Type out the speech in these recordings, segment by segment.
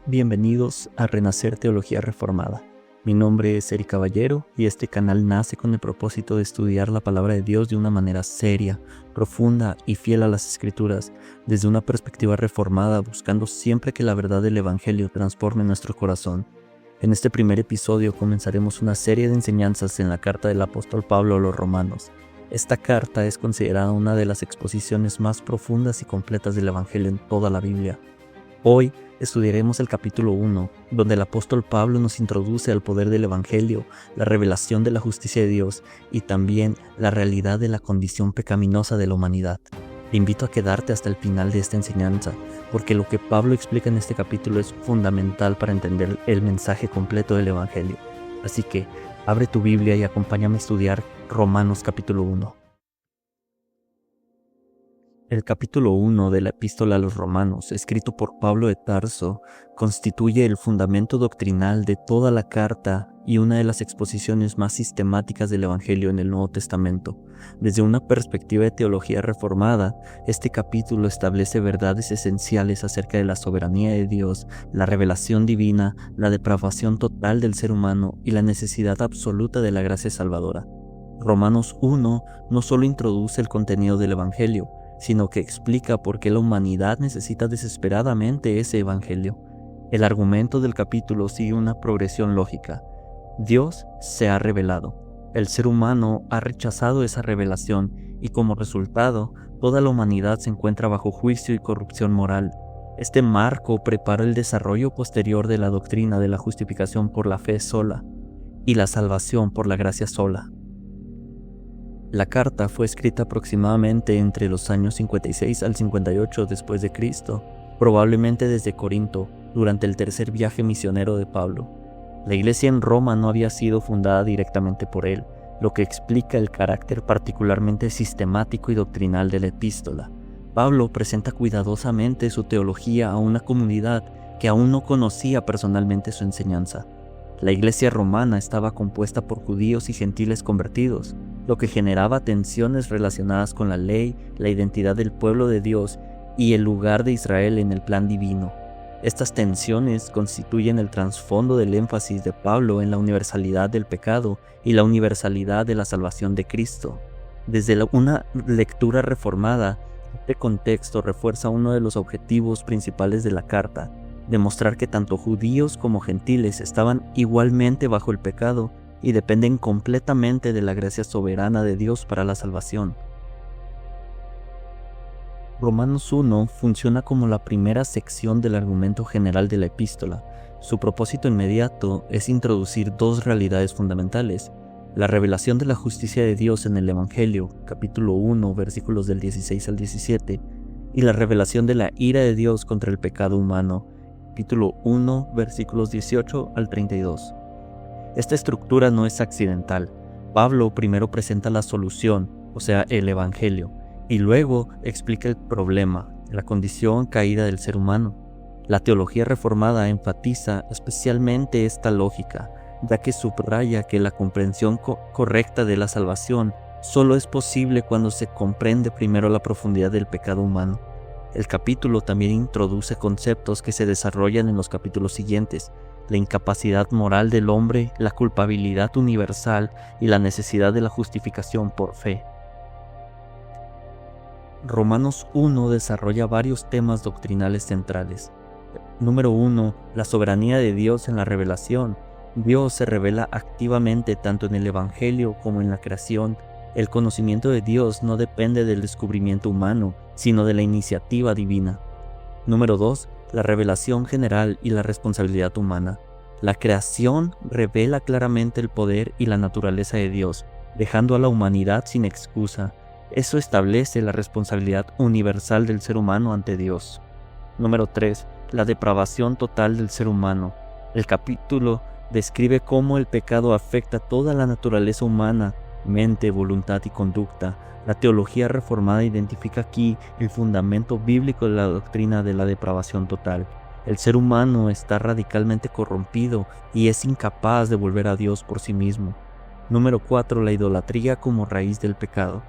Bienvenidos a Renacer Teología Reformada. Mi nombre es Eric Caballero y este canal nace con el propósito de estudiar la palabra de Dios de una manera seria, profunda y fiel a las Escrituras, desde una perspectiva reformada, buscando siempre que la verdad del Evangelio transforme nuestro corazón. En este primer episodio comenzaremos una serie de enseñanzas en la carta del apóstol Pablo a los Romanos. Esta carta es considerada una de las exposiciones más profundas y completas del Evangelio en toda la Biblia. Hoy estudiaremos el capítulo 1, donde el apóstol Pablo nos introduce al poder del Evangelio, la revelación de la justicia de Dios y también la realidad de la condición pecaminosa de la humanidad. Te invito a quedarte hasta el final de esta enseñanza, porque lo que Pablo explica en este capítulo es fundamental para entender el mensaje completo del Evangelio. Así que, abre tu Biblia y acompáñame a estudiar Romanos capítulo 1. El capítulo 1 de la Epístola a los Romanos, escrito por Pablo de Tarso, constituye el fundamento doctrinal de toda la carta y una de las exposiciones más sistemáticas del Evangelio en el Nuevo Testamento. Desde una perspectiva de teología reformada, este capítulo establece verdades esenciales acerca de la soberanía de Dios, la revelación divina, la depravación total del ser humano y la necesidad absoluta de la gracia salvadora. Romanos 1 no solo introduce el contenido del Evangelio, sino que explica por qué la humanidad necesita desesperadamente ese evangelio. El argumento del capítulo sigue una progresión lógica. Dios se ha revelado. El ser humano ha rechazado esa revelación y como resultado, toda la humanidad se encuentra bajo juicio y corrupción moral. Este marco prepara el desarrollo posterior de la doctrina de la justificación por la fe sola y la salvación por la gracia sola. La carta fue escrita aproximadamente entre los años 56 al 58 después de Cristo, probablemente desde Corinto, durante el tercer viaje misionero de Pablo. La iglesia en Roma no había sido fundada directamente por él, lo que explica el carácter particularmente sistemático y doctrinal de la epístola. Pablo presenta cuidadosamente su teología a una comunidad que aún no conocía personalmente su enseñanza. La iglesia romana estaba compuesta por judíos y gentiles convertidos, lo que generaba tensiones relacionadas con la ley, la identidad del pueblo de Dios y el lugar de Israel en el plan divino. Estas tensiones constituyen el trasfondo del énfasis de Pablo en la universalidad del pecado y la universalidad de la salvación de Cristo. Desde una lectura reformada, este contexto refuerza uno de los objetivos principales de la carta: demostrar que tanto judíos como gentiles estaban igualmente bajo el pecado y dependen completamente de la gracia soberana de Dios para la salvación. Romanos 1 funciona como la primera sección del argumento general de la epístola. Su propósito inmediato es introducir dos realidades fundamentales: la revelación de la justicia de Dios en el Evangelio, capítulo 1, versículos del 16 al 17, y la revelación de la ira de Dios contra el pecado humano, capítulo 1, versículos 18 al 32. Esta estructura no es accidental. Pablo primero presenta la solución, o sea, el Evangelio, y luego explica el problema, la condición caída del ser humano. La teología reformada enfatiza especialmente esta lógica, ya que subraya que la comprensión correcta de la salvación solo es posible cuando se comprende primero la profundidad del pecado humano. El capítulo también introduce conceptos que se desarrollan en los capítulos siguientes: la incapacidad moral del hombre, la culpabilidad universal y la necesidad de la justificación por fe. Romanos 1 desarrolla varios temas doctrinales centrales. Número 1. La soberanía de Dios en la revelación. Dios se revela activamente tanto en el Evangelio como en la creación. El conocimiento de Dios no depende del descubrimiento humano, sino de la iniciativa divina. Número 2. La revelación general y la responsabilidad humana. La creación revela claramente el poder y la naturaleza de Dios, dejando a la humanidad sin excusa. Eso establece la responsabilidad universal del ser humano ante Dios. Número 3. La depravación total del ser humano. El capítulo describe cómo el pecado afecta toda la naturaleza humana, mente, voluntad y conducta. La teología reformada identifica aquí el fundamento bíblico de la doctrina de la depravación total. El ser humano está radicalmente corrompido y es incapaz de volver a Dios por sí mismo. Número 4. La idolatría como raíz del pecado.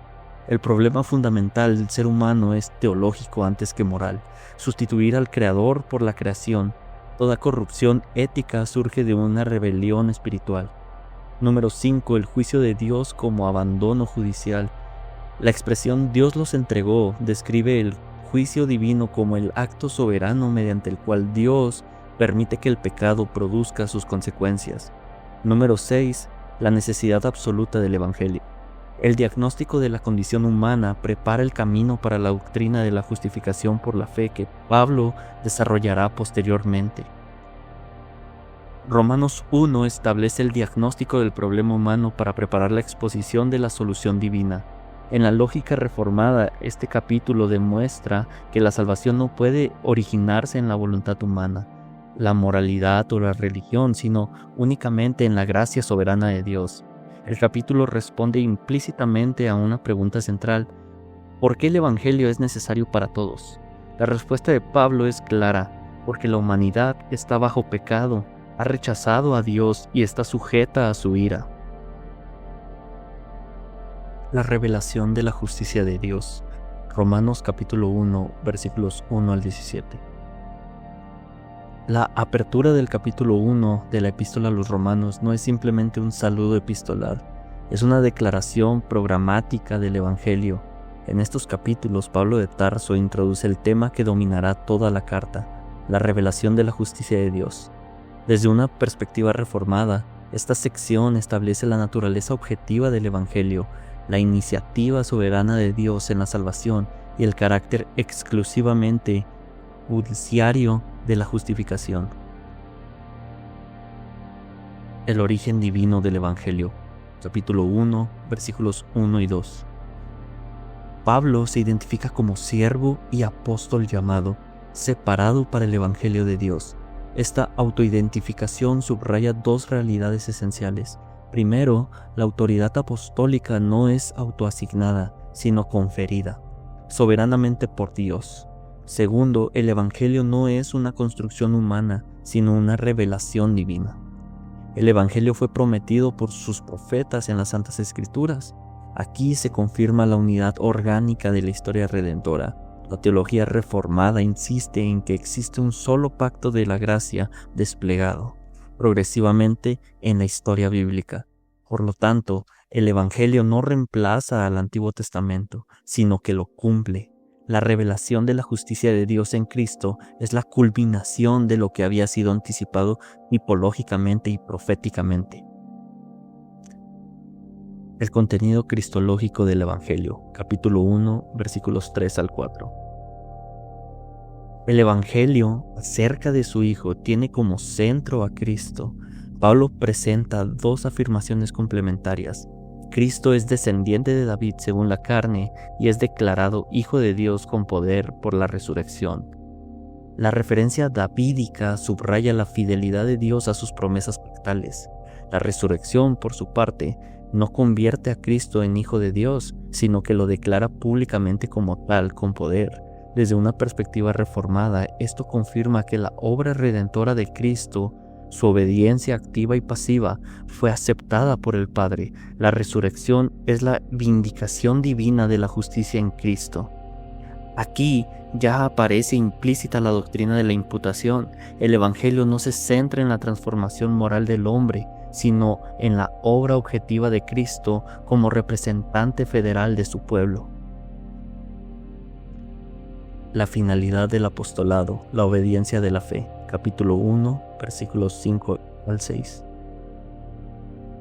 El problema fundamental del ser humano es teológico antes que moral. Sustituir al Creador por la creación Toda corrupción ética surge de una rebelión espiritual. Número 5. El juicio de Dios como abandono judicial. La expresión Dios los entregó describe el juicio divino como el acto soberano mediante el cual Dios permite que el pecado produzca sus consecuencias. Número 6. La necesidad absoluta del Evangelio. El diagnóstico de la condición humana prepara el camino para la doctrina de la justificación por la fe que Pablo desarrollará posteriormente. Romanos 1 establece el diagnóstico del problema humano para preparar la exposición de la solución divina. En la lógica reformada, este capítulo demuestra que la salvación no puede originarse en la voluntad humana, la moralidad o la religión, sino únicamente en la gracia soberana de Dios. El capítulo responde implícitamente a una pregunta central: ¿por qué el Evangelio es necesario para todos? La respuesta de Pablo es clara: porque la humanidad está bajo pecado, ha rechazado a Dios y está sujeta a su ira. La revelación de la justicia de Dios. Romanos capítulo 1, versículos 1 al 17. La apertura del capítulo 1 de la epístola a los Romanos no es simplemente un saludo epistolar, es una declaración programática del Evangelio. En estos capítulos, Pablo de Tarso introduce el tema que dominará toda la carta: la revelación de la justicia de Dios. Desde una perspectiva reformada, esta sección establece la naturaleza objetiva del Evangelio, la iniciativa soberana de Dios en la salvación y el carácter exclusivamente judiciario de la justificación. El origen divino del Evangelio. Capítulo 1, versículos 1 y 2. Pablo se identifica como siervo y apóstol llamado, separado para el Evangelio de Dios. Esta autoidentificación subraya dos realidades esenciales. Primero, la autoridad apostólica no es autoasignada, sino conferida, soberanamente por Dios. Segundo, el Evangelio no es una construcción humana, sino una revelación divina. El Evangelio fue prometido por sus profetas en las Santas Escrituras. Aquí se confirma la unidad orgánica de la historia redentora. La teología reformada insiste en que existe un solo pacto de la gracia desplegado progresivamente en la historia bíblica. Por lo tanto, el Evangelio no reemplaza al Antiguo Testamento, sino que lo cumple. La revelación de la justicia de Dios en Cristo es la culminación de lo que había sido anticipado tipológicamente y proféticamente. El contenido cristológico del Evangelio, capítulo 1, versículos 3 al 4. El Evangelio acerca de su Hijo tiene como centro a Cristo. Pablo presenta dos afirmaciones complementarias. Cristo es descendiente de David según la carne y es declarado Hijo de Dios con poder por la resurrección. La referencia davídica subraya la fidelidad de Dios a sus promesas pactales. La resurrección, por su parte, no convierte a Cristo en Hijo de Dios, sino que lo declara públicamente como tal, con poder. Desde una perspectiva reformada, esto confirma que la obra redentora de Cristo, su obediencia activa y pasiva, fue aceptada por el Padre. La resurrección es la vindicación divina de la justicia en Cristo. Aquí ya aparece implícita la doctrina de la imputación. El Evangelio no se centra en la transformación moral del hombre, sino en la obra objetiva de Cristo como representante federal de su pueblo. La finalidad del apostolado, la obediencia de la fe. Capítulo 1, versículos 5 al 6.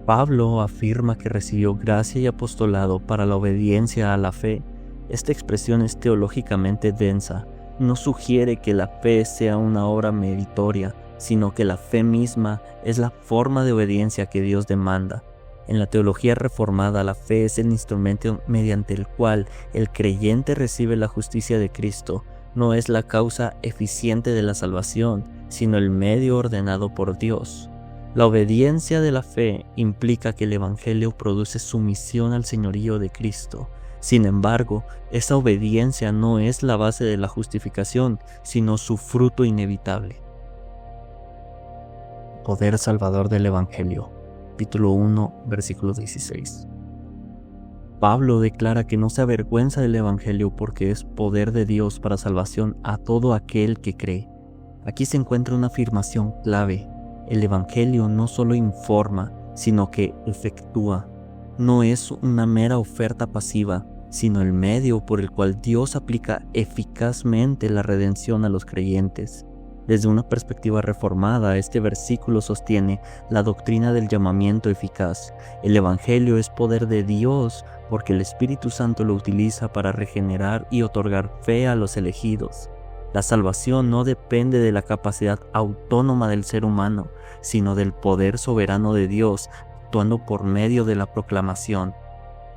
Pablo afirma que recibió gracia y apostolado para la obediencia a la fe. Esta expresión es teológicamente densa. No sugiere que la fe sea una obra meritoria, sino que la fe misma es la forma de obediencia que Dios demanda. En la teología reformada, la fe es el instrumento mediante el cual el creyente recibe la justicia de Cristo. No es la causa eficiente de la salvación, sino el medio ordenado por Dios. La obediencia de la fe implica que el Evangelio produce sumisión al señorío de Cristo. Sin embargo, esa obediencia no es la base de la justificación, sino su fruto inevitable. Poder salvador del Evangelio. Capítulo 1, versículo 16. Pablo declara que no se avergüenza del Evangelio porque es poder de Dios para salvación a todo aquel que cree. Aquí se encuentra una afirmación clave. El Evangelio no solo informa, sino que efectúa. No es una mera oferta pasiva, sino el medio por el cual Dios aplica eficazmente la redención a los creyentes. Desde una perspectiva reformada, este versículo sostiene la doctrina del llamamiento eficaz. El Evangelio es poder de Dios porque el Espíritu Santo lo utiliza para regenerar y otorgar fe a los elegidos. La salvación no depende de la capacidad autónoma del ser humano, sino del poder soberano de Dios actuando por medio de la proclamación.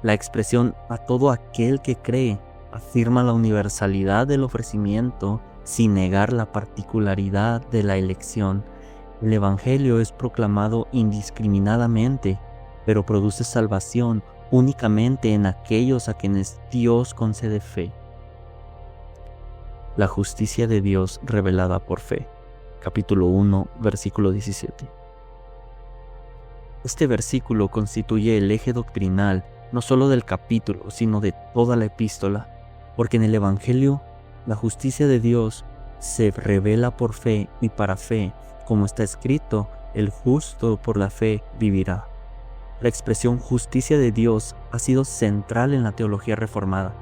La expresión "a todo aquel que cree" afirma la universalidad del ofrecimiento sin negar la particularidad de la elección. El Evangelio es proclamado indiscriminadamente, pero produce salvación únicamente en aquellos a quienes Dios concede fe. La justicia de Dios revelada por fe. Capítulo 1, versículo 17. Este versículo constituye el eje doctrinal no solo del capítulo, sino de toda la epístola, porque en el Evangelio la justicia de Dios se revela por fe y para fe, como está escrito: el justo por la fe vivirá. La expresión justicia de Dios ha sido central en la teología reformada.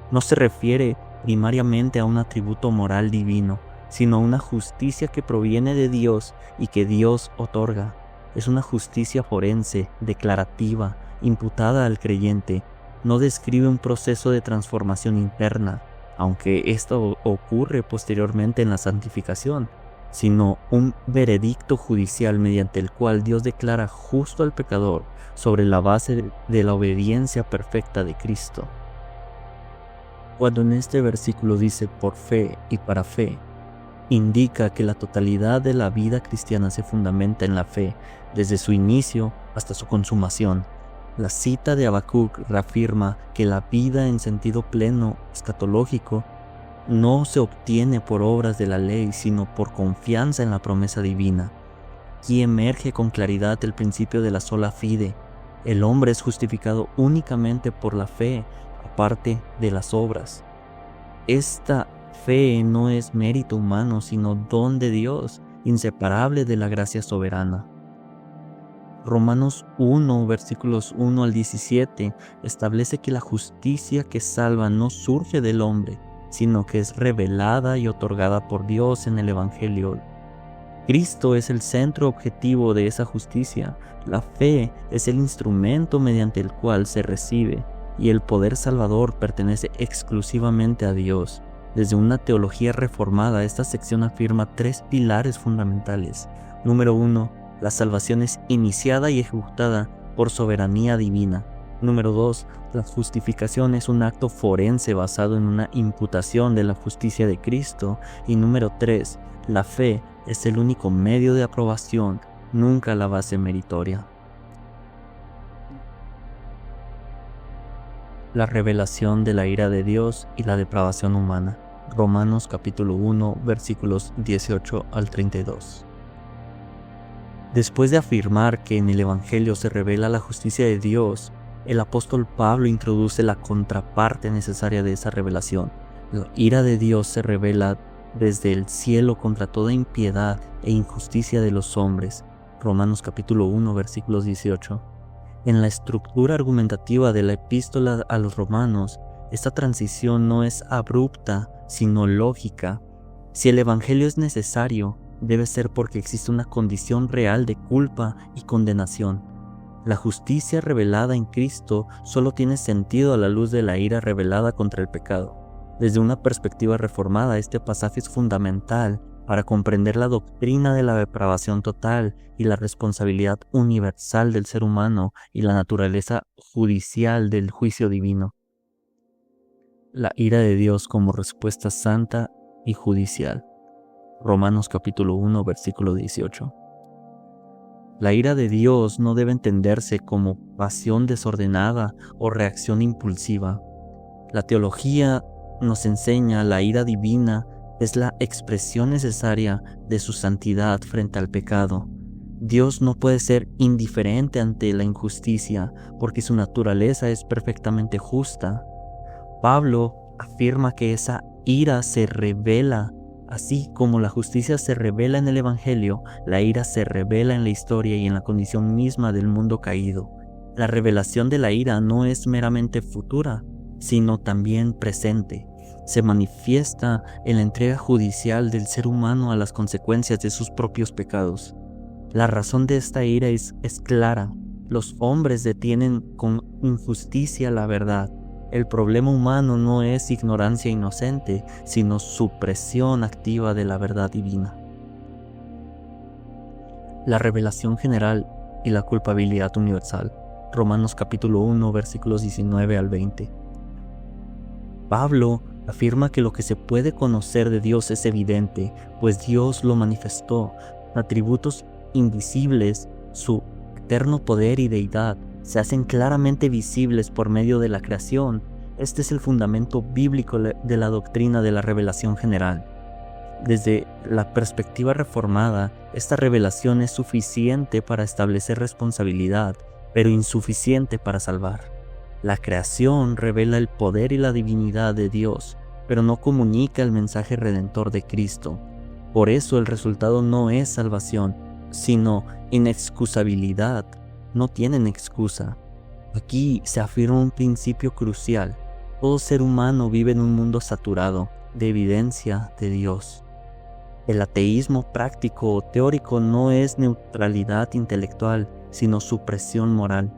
No se refiere primariamente a un atributo moral divino, sino a una justicia que proviene de Dios y que Dios otorga. Es una justicia forense, declarativa, imputada al creyente. No describe un proceso de transformación interna, aunque esto ocurre posteriormente en la santificación, sino un veredicto judicial mediante el cual Dios declara justo al pecador sobre la base de la obediencia perfecta de Cristo. Cuando en este versículo dice por fe y para fe, indica que la totalidad de la vida cristiana se fundamenta en la fe, desde su inicio hasta su consumación. La cita de Habacuc reafirma que la vida en sentido pleno escatológico no se obtiene por obras de la ley, sino por confianza en la promesa divina. Aquí emerge con claridad el principio de la sola fide. El hombre es justificado únicamente por la fe, aparte de las obras. Esta fe no es mérito humano, sino don de Dios, inseparable de la gracia soberana. Romanos 1, versículos 1 al 17, establece que la justicia que salva no surge del hombre, sino que es revelada y otorgada por Dios en el Evangelio. Cristo es el centro objetivo de esa justicia. La fe es el instrumento mediante el cual se recibe, y el poder salvador pertenece exclusivamente a Dios. Desde una teología reformada, esta sección afirma tres pilares fundamentales. Número 1. La salvación es iniciada y ejecutada por soberanía divina. Número 2. La justificación es un acto forense basado en una imputación de la justicia de Cristo. Y número 3. La fe es el único medio de aprobación, nunca la base meritoria. La revelación de la ira de Dios y la depravación humana. Romanos capítulo 1, versículos 18 al 32. Después de afirmar que en el Evangelio se revela la justicia de Dios, el apóstol Pablo introduce la contraparte necesaria de esa revelación. La ira de Dios se revela desde el cielo contra toda impiedad e injusticia de los hombres. Romanos capítulo 1, versículos 18. En la estructura argumentativa de la epístola a los romanos, esta transición no es abrupta, sino lógica. Si el Evangelio es necesario, debe ser porque existe una condición real de culpa y condenación. La justicia revelada en Cristo solo tiene sentido a la luz de la ira revelada contra el pecado. Desde una perspectiva reformada, este pasaje es fundamental para comprender la doctrina de la depravación total y la responsabilidad universal del ser humano y la naturaleza judicial del juicio divino. La ira de Dios como respuesta santa y judicial. Romanos capítulo 1, versículo 18. La ira de Dios no debe entenderse como pasión desordenada o reacción impulsiva. La teología nos enseña la ira divina es la expresión necesaria de su santidad frente al pecado. Dios no puede ser indiferente ante la injusticia porque su naturaleza es perfectamente justa. Pablo afirma que esa ira se revela Así como la justicia se revela en el Evangelio, la ira se revela en la historia y en la condición misma del mundo caído. La revelación de la ira no es meramente futura, sino también presente. Se manifiesta en la entrega judicial del ser humano a las consecuencias de sus propios pecados. La razón de esta ira es clara. Los hombres detienen con injusticia la verdad. El problema humano no es ignorancia inocente, sino supresión activa de la verdad divina. La revelación general y la culpabilidad universal. Romanos capítulo 1, versículos 19 al 20. Pablo afirma que lo que se puede conocer de Dios es evidente, pues Dios lo manifestó. Atributos invisibles, su eterno poder y deidad, se hacen claramente visibles por medio de la creación. Este es el fundamento bíblico de la doctrina de la revelación general. Desde la perspectiva reformada, esta revelación es suficiente para establecer responsabilidad, pero insuficiente para salvar. La creación revela el poder y la divinidad de Dios, pero no comunica el mensaje redentor de Cristo. Por eso el resultado no es salvación, sino inexcusabilidad. No tienen excusa. Aquí se afirma un principio crucial. Todo ser humano vive en un mundo saturado de evidencia de Dios. El ateísmo práctico o teórico no es neutralidad intelectual, sino supresión moral.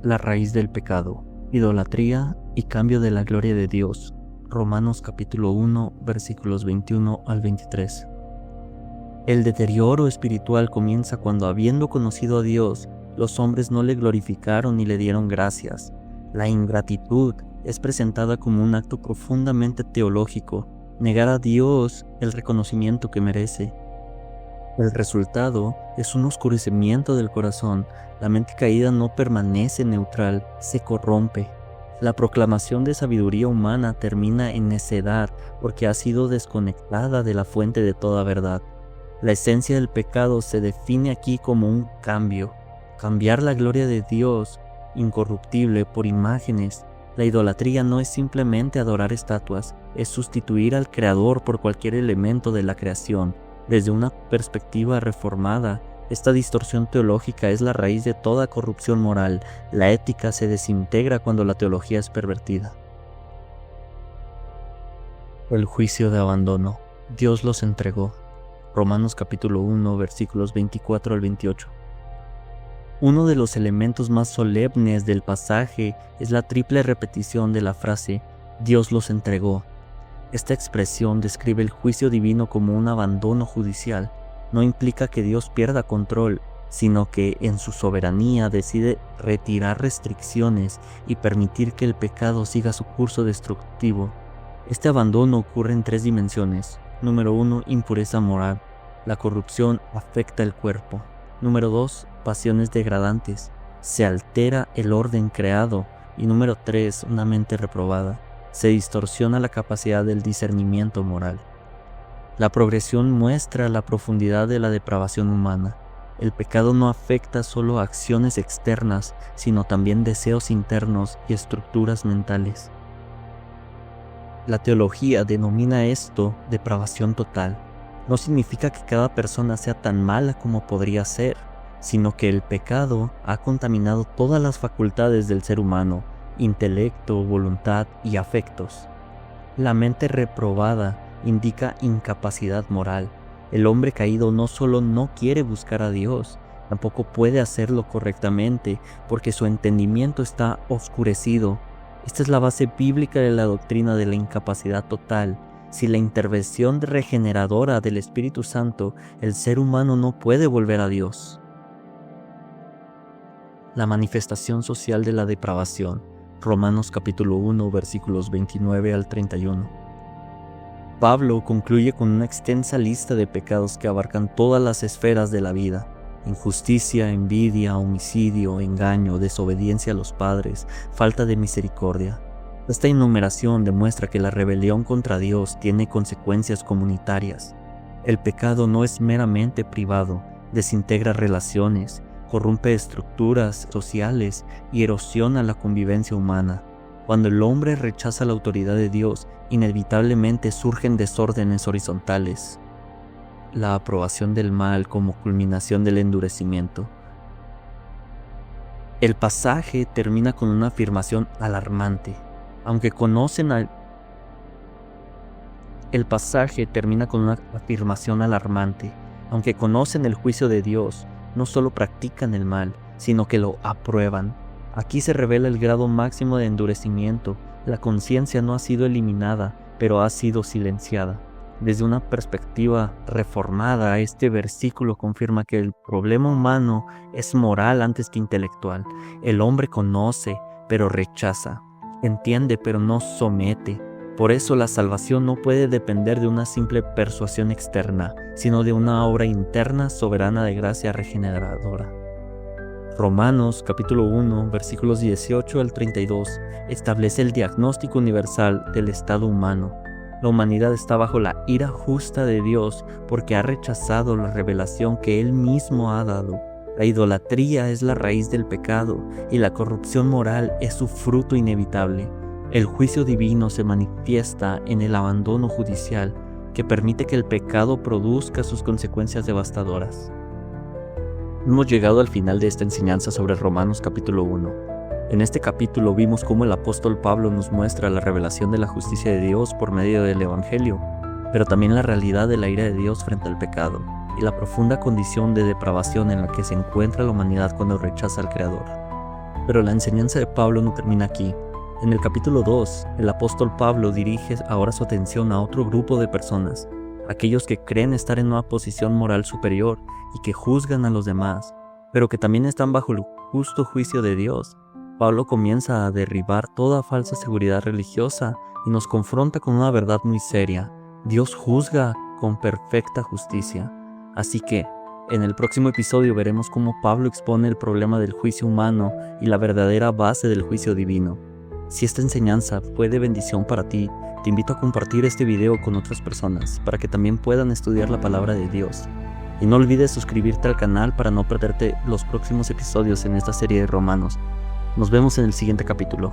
La raíz del pecado, idolatría y cambio de la gloria de Dios. Romanos capítulo 1, versículos 21 al 23. El deterioro espiritual comienza cuando, habiendo conocido a Dios, los hombres no le glorificaron ni le dieron gracias. La ingratitud es presentada como un acto profundamente teológico, negar a Dios el reconocimiento que merece. El resultado es un oscurecimiento del corazón. La mente caída no permanece neutral, se corrompe. La proclamación de sabiduría humana termina en necedad porque ha sido desconectada de la fuente de toda verdad. La esencia del pecado se define aquí como un cambio. Cambiar la gloria de Dios incorruptible por imágenes. La idolatría no es simplemente adorar estatuas, es sustituir al Creador por cualquier elemento de la creación. Desde una perspectiva reformada, esta distorsión teológica es la raíz de toda corrupción moral. La ética se desintegra cuando la teología es pervertida. El juicio de abandono. Dios los entregó. Romanos capítulo 1, versículos 24 al 28. Uno de los elementos más solemnes del pasaje es la triple repetición de la frase Dios los entregó. Esta expresión describe el juicio divino como un abandono judicial. No implica que Dios pierda control, sino que en su soberanía decide retirar restricciones y permitir que el pecado siga su curso destructivo. Este abandono ocurre en tres dimensiones. Número 1, impureza moral. La corrupción afecta el cuerpo. Número 2, pasiones degradantes. Se altera el orden creado. Y número 3, una mente reprobada. Se distorsiona la capacidad del discernimiento moral. La progresión muestra la profundidad de la depravación humana. El pecado no afecta solo acciones externas, sino también deseos internos y estructuras mentales. La teología denomina esto depravación total. No significa que cada persona sea tan mala como podría ser, sino que el pecado ha contaminado todas las facultades del ser humano, intelecto, voluntad y afectos. La mente reprobada indica incapacidad moral. El hombre caído no solo no quiere buscar a Dios, tampoco puede hacerlo correctamente porque su entendimiento está oscurecido. Esta es la base bíblica de la doctrina de la incapacidad total. Sin la intervención regeneradora del Espíritu Santo, el ser humano no puede volver a Dios. La manifestación social de la depravación. Romanos capítulo 1, versículos 29 al 31. Pablo concluye con una extensa lista de pecados que abarcan todas las esferas de la vida: injusticia, envidia, homicidio, engaño, desobediencia a los padres, falta de misericordia. Esta enumeración demuestra que la rebelión contra Dios tiene consecuencias comunitarias. El pecado no es meramente privado, desintegra relaciones, corrompe estructuras sociales y erosiona la convivencia humana. Cuando el hombre rechaza la autoridad de Dios, inevitablemente surgen desórdenes horizontales. La aprobación del mal como culminación del endurecimiento. El pasaje termina con una afirmación alarmante. Aunque conocen el juicio de Dios, no solo practican el mal, sino que lo aprueban. Aquí se revela el grado máximo de endurecimiento. La conciencia no ha sido eliminada, pero ha sido silenciada. Desde una perspectiva reformada, este versículo confirma que el problema humano es moral antes que intelectual. El hombre conoce, pero rechaza. Entiende, pero no somete. Por eso la salvación no puede depender de una simple persuasión externa, sino de una obra interna soberana de gracia regeneradora. Romanos capítulo 1, versículos 18 al 32, establece el diagnóstico universal del estado humano. La humanidad está bajo la ira justa de Dios porque ha rechazado la revelación que Él mismo ha dado. La idolatría es la raíz del pecado y la corrupción moral es su fruto inevitable. El juicio divino se manifiesta en el abandono judicial que permite que el pecado produzca sus consecuencias devastadoras. Hemos llegado al final de esta enseñanza sobre Romanos capítulo 1. En este capítulo vimos cómo el apóstol Pablo nos muestra la revelación de la justicia de Dios por medio del Evangelio, pero también la realidad de la ira de Dios frente al pecado y la profunda condición de depravación en la que se encuentra la humanidad cuando rechaza al Creador. Pero la enseñanza de Pablo no termina aquí. En el capítulo 2, el apóstol Pablo dirige ahora su atención a otro grupo de personas, aquellos que creen estar en una posición moral superior y que juzgan a los demás, pero que también están bajo el justo juicio de Dios. Pablo comienza a derribar toda falsa seguridad religiosa y nos confronta con una verdad muy seria. Dios juzga con perfecta justicia. Así que, en el próximo episodio veremos cómo Pablo expone el problema del juicio humano y la verdadera base del juicio divino. Si esta enseñanza fue de bendición para ti, te invito a compartir este video con otras personas para que también puedan estudiar la palabra de Dios. Y no olvides suscribirte al canal para no perderte los próximos episodios en esta serie de Romanos. Nos vemos en el siguiente capítulo.